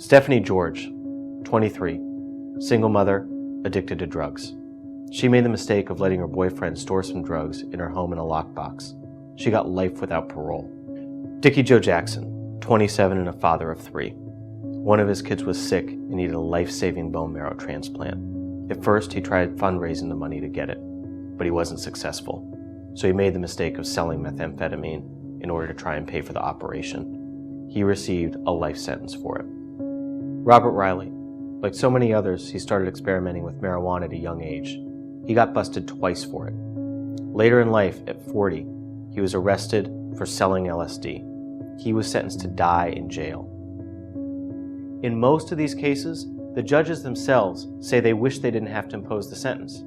Stephanie George, 23, single mother, addicted to drugs. She made the mistake of letting her boyfriend store some drugs in her home in a lockbox. She got life without parole. Dickie Joe Jackson, 27 and a father of 3. One of his kids was sick and needed a life-saving bone marrow transplant. At first, he tried fundraising the money to get it, but he wasn't successful. So he made the mistake of selling methamphetamine in order to try and pay for the operation. He received a life sentence for it. Robert Riley, like so many others, he started experimenting with marijuana at a young age. He got busted twice for it. Later in life, at 40, he was arrested for selling LSD. He was sentenced to die in jail. In most of these cases, the judges themselves say they wish they didn't have to impose the sentence.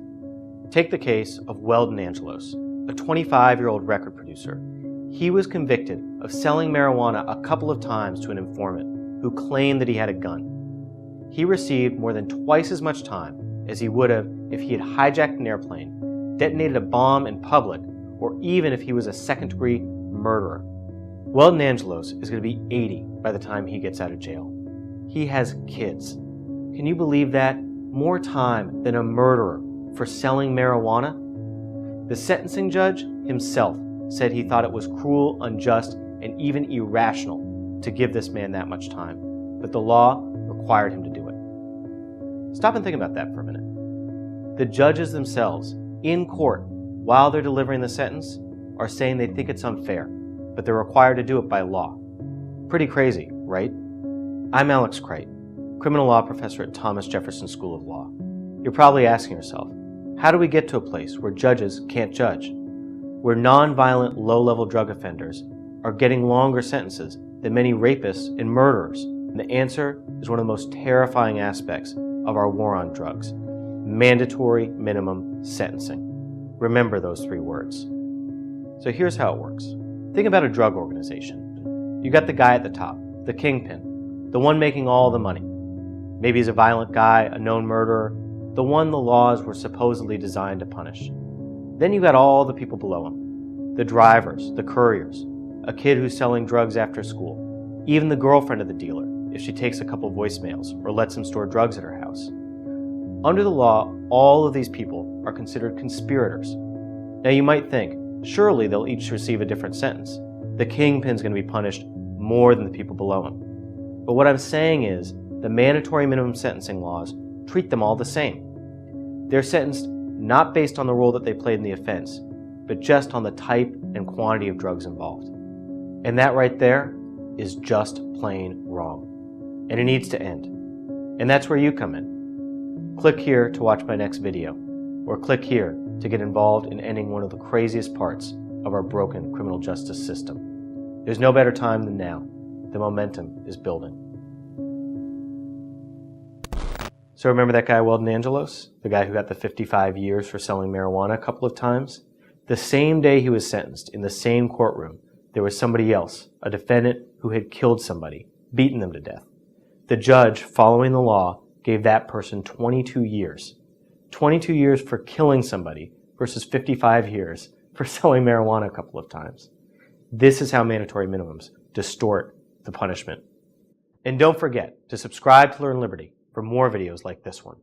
Take the case of Weldon Angelos, a 25-year-old record producer. He was convicted of selling marijuana a couple of times to an informant who claimed that he had a gun. He received more than twice as much time as he would have if he had hijacked an airplane, detonated a bomb in public, or even if he was a second-degree murderer. Weldon Angelos is going to be 80 by the time he gets out of jail. He has kids. Can you believe that? More time than a murderer for selling marijuana? The sentencing judge himself said he thought it was cruel, unjust, and even irrational to give this man that much time, but the law required him to do it. Stop and think about that for a minute. The judges themselves, in court, while they're delivering the sentence, are saying they think it's unfair, but they're required to do it by law. Pretty crazy, right? I'm Alex Kreit, criminal law professor at Thomas Jefferson School of Law. You're probably asking yourself, how do we get to a place where judges can't judge? Where non-violent, low-level drug offenders are getting longer sentences than many rapists and murderers? And the answer is one of the most terrifying aspects of our war on drugs: mandatory minimum sentencing. Remember those 3 words. So here's how it works. Think about a drug organization. You got the guy at the top, the kingpin, the one making all the money. Maybe he's a violent guy, a known murderer, the one the laws were supposedly designed to punish. Then you got all the people below him, the drivers, the couriers, a kid who's selling drugs after school, even the girlfriend of the dealer if she takes a couple voicemails or lets him store drugs at her house. Under the law, all of these people are considered conspirators. Now you might think, surely they'll each receive a different sentence. The kingpin's going to be punished more than the people below him. But what I'm saying is, the mandatory minimum sentencing laws treat them all the same. They're sentenced not based on the role that they played in the offense, but just on the type and quantity of drugs involved. And that right there is just plain wrong. And it needs to end. And that's where you come in. Click here to watch my next video, or click here to get involved in ending one of the craziest parts of our broken criminal justice system. There's no better time than now. The momentum is building. So remember that guy Weldon Angelos? The guy who got the 55 years for selling marijuana a couple of times? The same day he was sentenced, in the same courtroom, there was somebody else, a defendant who had killed somebody, beaten them to death. The judge, following the law, gave that person 22 years. 22 years for killing somebody versus 55 years for selling marijuana a couple of times. This is how mandatory minimums distort the punishment. And don't forget to subscribe to Learn Liberty for more videos like this one.